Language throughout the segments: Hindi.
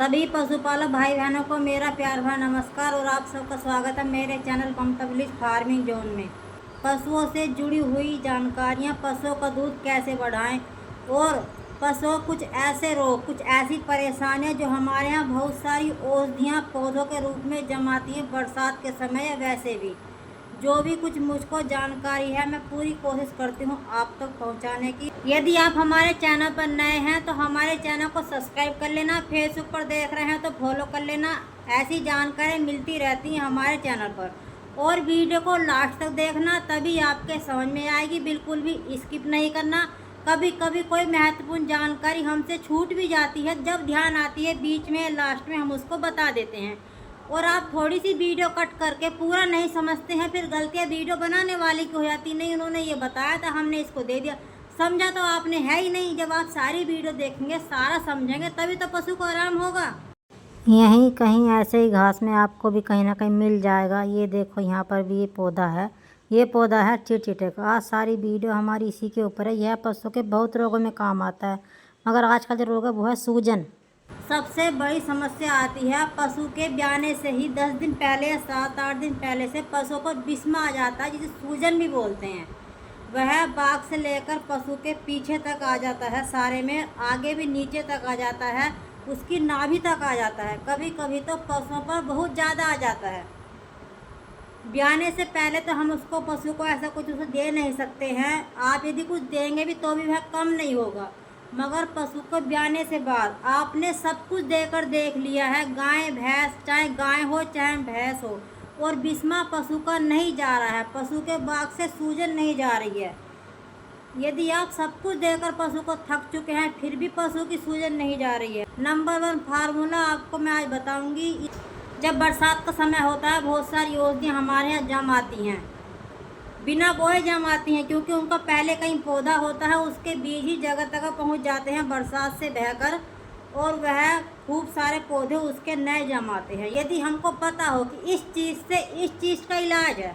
सभी पशुपालक भाई बहनों को मेरा प्यार भरा नमस्कार और आप सबका स्वागत है मेरे चैनल ममता विलेज फार्मिंग जोन में। पशुओं से जुड़ी हुई जानकारियां, पशुओं का दूध कैसे बढ़ाएं और पशुओं कुछ ऐसे रोग, कुछ ऐसी परेशानियां जो हमारे यहाँ बहुत सारी औषधियाँ पौधों के रूप में जम आती हैं बरसात के समय या वैसे भी। जो भी कुछ मुझको जानकारी है मैं पूरी कोशिश करती हूँ आप तक पहुँचाने की। यदि आप हमारे चैनल पर नए हैं तो हमारे चैनल को सब्सक्राइब कर लेना, फेसबुक पर देख रहे हैं तो फॉलो कर लेना। ऐसी जानकारी मिलती रहती है हमारे चैनल पर। और वीडियो को लास्ट तक देखना, तभी आपके समझ में आएगी, बिल्कुल भी स्किप नहीं करना। कभी कभी कोई महत्वपूर्ण जानकारी हमसे छूट भी जाती है, जब ध्यान आती है बीच में लास्ट में हम उसको बता देते हैं और आप थोड़ी सी वीडियो कट करके पूरा नहीं समझते हैं, फिर गलतियाँ वीडियो बनाने वाली की हो जाती। नहीं, उन्होंने ये बताया था, हमने इसको दे दिया, समझा तो आपने है ही नहीं। जब आप सारी वीडियो देखेंगे, सारा समझेंगे, तभी तो पशु को आराम होगा। यहीं कहीं ऐसे ही घास में आपको भी कहीं ना कहीं मिल जाएगा। ये देखो यहाँ पर भी ये पौधा है, ये पौधा है चिड़चिटे का। आज सारी वीडियो हमारी इसी के ऊपर है। यह पशु के बहुत रोगों में काम आता है, मगर आज का जो रोग है वो है सूजन। सबसे बड़ी समस्या आती है पशु के ब्याने से ही 10 दिन पहले या 7-8 दिन पहले से पशु को बिस्मा आ जाता है, जिसे सूजन भी बोलते हैं। वह बाग से लेकर पशु के पीछे तक आ जाता है, सारे में आगे भी नीचे तक आ जाता है, उसकी नाभि तक आ जाता है। कभी कभी तो पशुओं पर बहुत ज़्यादा आ जाता है। ब्याने से पहले तो हम उसको पशु को ऐसा कुछ उसे दे नहीं सकते हैं। आप यदि कुछ देंगे भी तो भी वह कम नहीं होगा। मगर पशु को ब्याने से बाद आपने सब कुछ देकर देख लिया है, गाय भैंस, चाहे गाय हो चाहे भैंस हो, और बिस्मा पशु का नहीं जा रहा है, पशु के बाग से सूजन नहीं जा रही है। यदि आप सब कुछ देकर पशु को थक चुके हैं फिर भी पशु की सूजन नहीं जा रही है, नंबर 1 फार्मूला आपको मैं आज बताऊंगी। जब बरसात का समय होता है, बहुत सारी औषधियाँ हमारे यहाँ जम आती हैं, बिना बोए जम आती हैं, क्योंकि उनका पहले कहीं पौधा होता है, उसके बीज ही जगह तक पहुँच जाते हैं बरसात से बहकर, और वह खूब सारे पौधे उसके नए जम आते हैं। यदि हमको पता हो कि इस चीज़ से इस चीज़ का इलाज है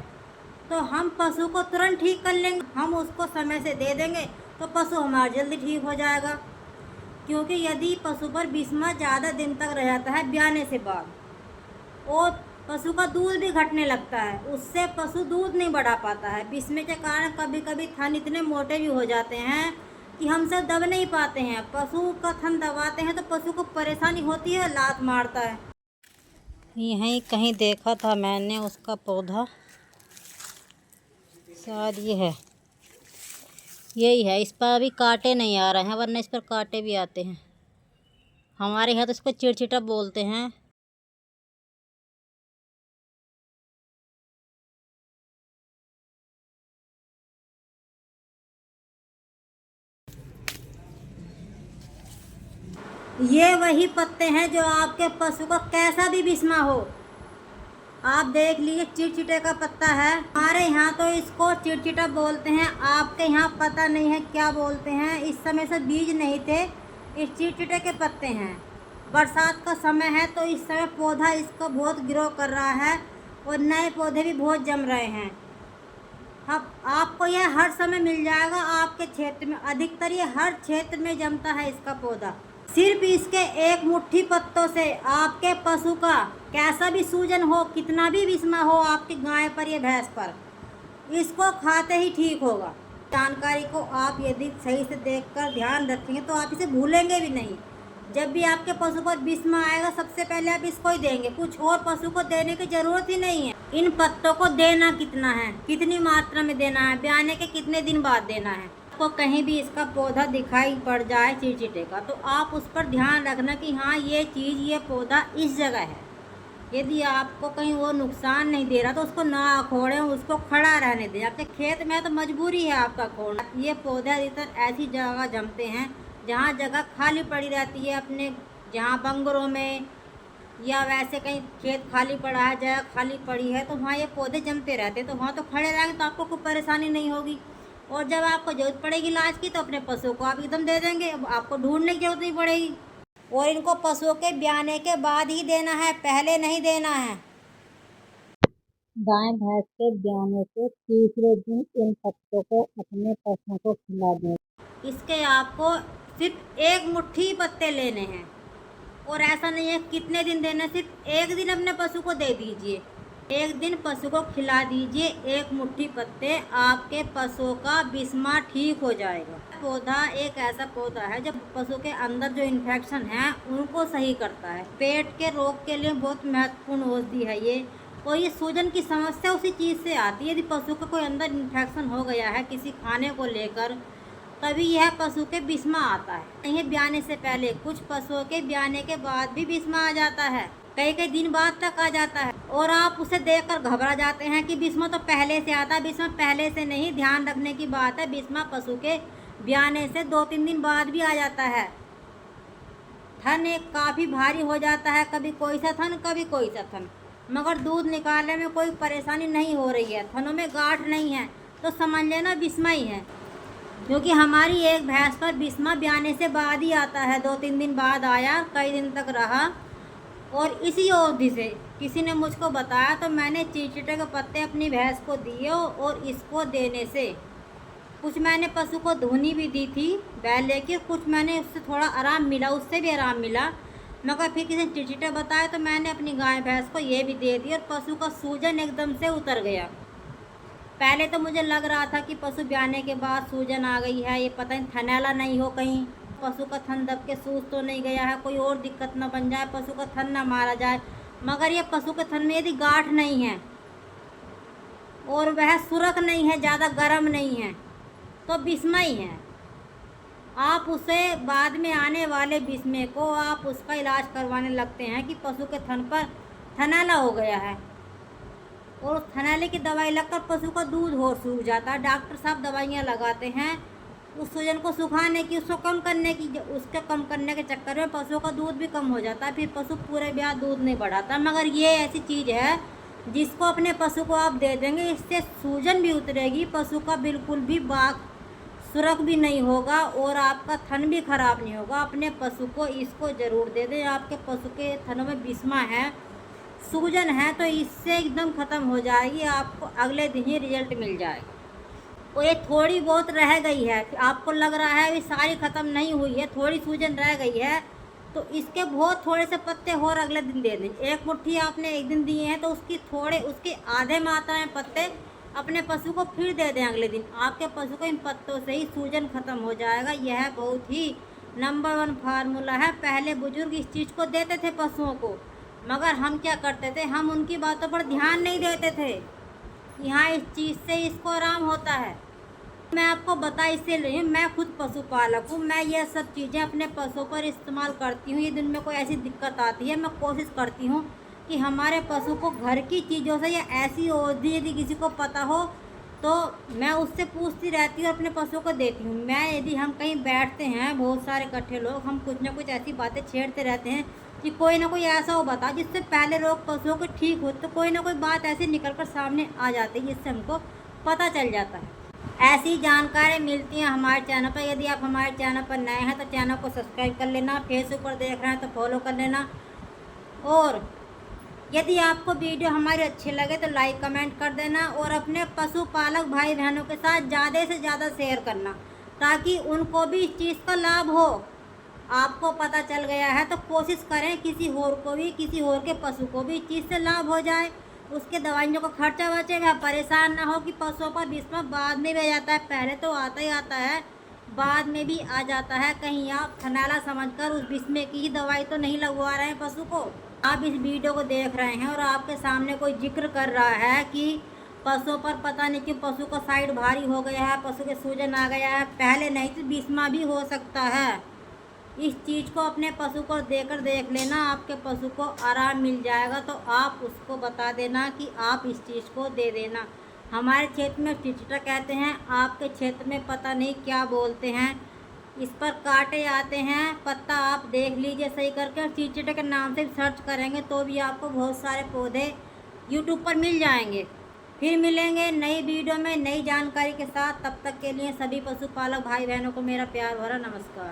तो हम पशु को तुरंत ठीक कर लेंगे। हम उसको समय से दे देंगे तो पशु हमारा जल्दी ठीक हो जाएगा। क्योंकि यदि पशु पर बिस्मा ज़्यादा दिन तक रह जाता है ब्याने से बाद, और पशु का दूध भी घटने लगता है, उससे पशु दूध नहीं बढ़ा पाता है। बिस्मे के कारण कभी कभी थन इतने मोटे भी हो जाते हैं कि हम सब दब नहीं पाते हैं। पशु का थन दबाते हैं तो पशु को परेशानी होती है, लात मारता है। यहीं कहीं देखा था मैंने उसका पौधा, शायद ये है, यही है। इस पर अभी कांटे नहीं आ रहे हैं, वरना इस पर कांटे भी आते हैं। हमारे यहाँ तो इसको चिड़चिटा बोलते हैं। ये वही पत्ते हैं जो आपके पशु को कैसा भी बिस्मा हो, आप देख लीजिए, चिड़चिटे का पत्ता है। हमारे यहाँ तो इसको चिड़चिटा बोलते हैं, आपके यहाँ पता नहीं है क्या बोलते हैं। इस समय से बीज नहीं थे, इस चिड़चिटे के पत्ते हैं। बरसात का समय है तो इस समय पौधा इसको बहुत ग्रो कर रहा है और नए पौधे भी बहुत जम रहे हैं। अब आपको यह हर समय मिल जाएगा आपके क्षेत्र में, अधिकतर ये हर क्षेत्र में जमता है इसका पौधा। सिर्फ इसके एक मुट्ठी पत्तों से आपके पशु का कैसा भी सूजन हो, कितना भी बिस्मा हो आपकी गाय पर या भैंस पर, इसको खाते ही ठीक होगा। जानकारी को आप यदि सही से देखकर ध्यान रखेंगे तो आप इसे भूलेंगे भी नहीं। जब भी आपके पशु पर बिस्मा आएगा, सबसे पहले आप इसको ही देंगे, कुछ और पशु को देने की जरूरत ही नहीं है। इन पत्तों को देना कितना है, कितनी मात्रा में देना है, ब्याने के कितने दिन बाद देना है। आपको कहीं भी इसका पौधा दिखाई पड़ जाए चिड़चिटे का, तो आप उस पर ध्यान रखना कि हाँ ये चीज़, ये पौधा इस जगह है। यदि आपको कहीं वो नुकसान नहीं दे रहा तो उसको ना खोड़ें, उसको खड़ा रहने दें। आपके खेत में तो मजबूरी है आपका खोड़ना। ये पौधे अधिकतर ऐसी जगह जमते हैं जहाँ जगह खाली पड़ी रहती है, अपने जहाँ बंगरों में या वैसे कहीं खेत खाली पड़ा है, जगह खाली पड़ी है, तो वहाँ ये पौधे जमते रहते हैं। तो वहाँ तो खड़े रहेंगे तो आपको कोई परेशानी नहीं होगी। और जब आपको जरूरत पड़ेगी इलाज की तो अपने पशुओं को आप एकदम दे देंगे, आपको ढूंढने की जरूरत नहीं पड़ेगी। और इनको पशुओं के ब्याने के बाद ही देना है, पहले नहीं देना है। गाय भैंस के ब्याने से तीसरे दिन इन पत्तों को अपने पशुओं को खिला दें। इसके आपको सिर्फ एक मुट्ठी पत्ते लेने हैं, और ऐसा नहीं है कितने दिन देना, सिर्फ एक दिन अपने पशु को दे दीजिए। एक दिन पशु को खिला दीजिए एक मुट्ठी पत्ते, आपके पशु का बिस्मा ठीक हो जाएगा। पौधा एक ऐसा पौधा है जो पशु के अंदर जो इन्फेक्शन है उनको सही करता है। पेट के रोग के लिए बहुत महत्वपूर्ण औषधि है ये। और ये सूजन की समस्या उसी चीज़ से आती है। यदि पशु का कोई अंदर इन्फेक्शन हो गया है किसी खाने को लेकर, तभी यह पशु के बिस्मा आता है। यह ब्याने से पहले, कुछ पशुओं के ब्याने के बाद भी बिस्मा आ जाता है, कई कई दिन बाद तक आ जाता है। और आप उसे देखकर घबरा जाते हैं कि बिस्मा तो पहले से आता है। बिस्मा पहले से नहीं, ध्यान रखने की बात है, बिस्मा पशु के ब्याने से 2-3 दिन बाद भी आ जाता है। थन एक काफ़ी भारी हो जाता है, कभी कोई सा थन कभी कोई सा थन, मगर दूध निकालने में कोई परेशानी नहीं हो रही है, थनों में गांठ नहीं है, तो समझ लेना बिस्मा ही है। क्योंकि हमारी एक भैंस पर बिस्मा ब्याने से बाद ही आता है, 2-3 दिन बाद आया, कई दिन तक रहा। और इसी औषधि से किसी ने मुझको बताया, तो मैंने चिरचिटे के पत्ते अपनी भैंस को दिए। और इसको देने से कुछ मैंने पशु को धुनी भी दी थी बैल लेके, कुछ मैंने उससे थोड़ा आराम मिला, उससे भी आराम मिला। मगर फिर किसी ने चिरचिटे बताया, तो मैंने अपनी गाय भैंस को ये भी दे दी और पशु का सूजन एकदम से उतर गया। पहले तो मुझे लग रहा था कि पशु ब्याने के बाद सूजन आ गई है, ये पता नहीं थनैला नहीं हो, कहीं पशु का थन दब के सूज तो नहीं गया है, कोई और दिक्कत ना बन जाए, पशु का थन ना मारा जाए। मगर ये पशु के थन में यदि गांठ नहीं है और वह सुरख नहीं है, ज़्यादा गर्म नहीं है, तो बिस्मा ही है। आप उसे बाद में आने वाले बिस्मे को आप उसका इलाज करवाने लगते हैं कि पशु के थन पर थनैला हो गया है, और उस थनैले की दवाई लगकर पशु का दूध और सूख जाता है। डॉक्टर साहब दवाइयाँ लगाते हैं उस सूजन को सुखाने की, उसको कम करने की। उसके कम करने के चक्कर में पशु का दूध भी कम हो जाता है, फिर पशु पूरे ब्याह दूध नहीं बढ़ाता। मगर ये ऐसी चीज़ है जिसको अपने पशु को आप दे देंगे, इससे सूजन भी उतरेगी, पशु का बिल्कुल भी बाक सुरख भी नहीं होगा और आपका थन भी खराब नहीं होगा। अपने पशु को इसको ज़रूर दे दें। आपके पशु के थनों में बिस्मा है, सूजन है, तो इससे एकदम ख़त्म हो जाएगी, आपको अगले दिन ही रिजल्ट मिल जाएगा। और ये थोड़ी बहुत रह गई है, आपको लग रहा है अभी सारी ख़त्म नहीं हुई है, थोड़ी सूजन रह गई है, तो इसके बहुत थोड़े से पत्ते और अगले दिन दे दें। एक मुट्ठी आपने एक दिन दिए हैं, तो उसके आधे मात्रा में पत्ते अपने पशु को फिर दे दें अगले दिन। आपके पशु को इन पत्तों से ही सूजन ख़त्म हो जाएगा। यह बहुत ही नंबर 1 फार्मूला है। पहले बुजुर्ग इस चीज़ को देते थे पशुओं को, मगर हम क्या करते थे, हम उनकी बातों पर ध्यान नहीं देते थे। यहाँ इस चीज़ से इसको आराम होता है। मैं आपको बता इससे रही हूँ, मैं खुद पशुपालक हूँ, मैं यह सब चीज़ें अपने पशुओं पर इस्तेमाल करती हूँ। यदि उनमें कोई ऐसी दिक्कत आती है, मैं कोशिश करती हूँ कि हमारे पशु को घर की चीज़ों से या ऐसी औषधि यदि किसी को पता हो तो मैं उससे पूछती रहती हूँ, अपने पशुओं को देती हूँ। यदि हम कहीं बैठते हैं, बहुत सारे इकट्ठे लोग, हम कुछ ना कुछ ऐसी बातें छेड़ते रहते हैं कि कोई ना कोई ऐसा हो बता जिससे पहले रोग पशुओं को ठीक हो, तो कोई ना कोई बात ऐसी निकल कर सामने आ जाती है जिससे हमको पता चल जाता है। ऐसी जानकारी मिलती है हमारे चैनल पर। यदि आप हमारे चैनल पर नए हैं तो चैनल को सब्सक्राइब कर लेना, फेसबुक पर देख रहे हैं तो फॉलो कर लेना। और यदि आपको वीडियो हमारी अच्छी लगे तो लाइक कमेंट कर देना, और अपने पशुपालक भाई बहनों के साथ ज़्यादा से ज़्यादा शेयर करना, ताकि उनको भी इस चीज़ का लाभ हो। आपको पता चल गया है तो कोशिश करें किसी और को भी, किसी और के पशु को भी इस चीज़ से लाभ हो जाए, उसके दवाइयों का खर्चा बचे, वह परेशान ना हो कि पशुओं पर बिस्मा बाद में भी आ जाता है। पहले तो आता ही आता है, बाद में भी आ जाता है। कहीं आप थनैला समझकर उस बिस्मे की ही दवाई तो नहीं लगवा रहे हैं पशु को। आप इस वीडियो को देख रहे हैं और आपके सामने कोई जिक्र कर रहा है कि पशुओं पर पता नहीं क्यों पशु का साइड भारी हो गया है, पशु के सूजन आ गया है, पहले नहीं तो बिस्मा भी हो सकता है। इस चीज़ को अपने पशु को देकर देख लेना, आपके पशु को आराम मिल जाएगा। तो आप उसको बता देना कि आप इस चीज़ को दे देना। हमारे क्षेत्र में चिरचिटा कहते हैं, आपके क्षेत्र में पता नहीं क्या बोलते हैं। इस पर कांटे आते हैं, पत्ता आप देख लीजिए सही करके, चिरचिटे के नाम से सर्च करेंगे तो भी आपको बहुत सारे पौधे यूट्यूब पर मिल जाएंगे। फिर मिलेंगे नई वीडियो में नई जानकारी के साथ। तब तक के लिए सभी पशुपालक भाई बहनों को मेरा प्यार भरा नमस्कार।